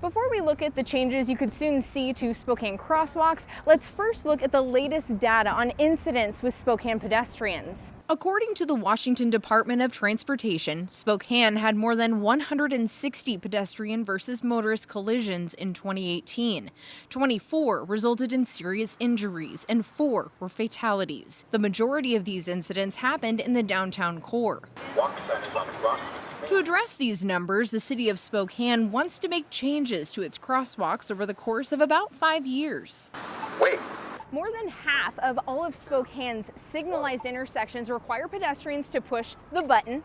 Before we look at the changes you could soon see to Spokane crosswalks, let's first look at the latest data on incidents with Spokane pedestrians. According to the Washington Department of Transportation, Spokane had more than 160 pedestrian versus motorist collisions in 2018. 24 resulted in serious injuries and 4 were fatalities. The majority of these incidents happened in the downtown core. To address these numbers, the city of Spokane wants to make changes to its crosswalks over the course of about 5 years. Wait. More than half of all of Spokane's signalized intersections require pedestrians to push the button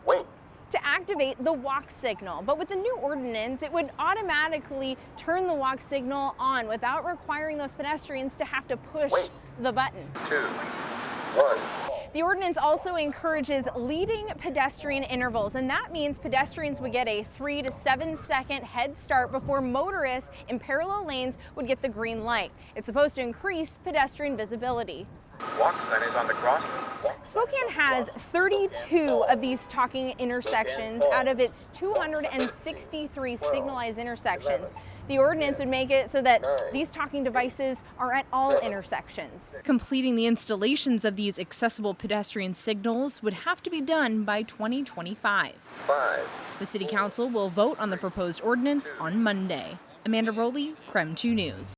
to activate the walk signal. But with the new ordinance, it would automatically turn the walk signal on without requiring those pedestrians to have to push the button. 2, 1. The ordinance also encourages leading pedestrian intervals, and that means pedestrians would get a 3 to 7 second head start before motorists in parallel lanes would get the green light. It's supposed to increase pedestrian visibility. Walk sign is on the crossing. Spokane has 32 of these talking intersections out of its 263 signalized intersections. The ordinance would make it so that these talking devices are at all intersections. Completing the installations of these accessible pedestrian signals would have to be done by 2025. 5. The City Council will vote on the proposed ordinance on Monday. Amanda Rowley, KREM 2 News.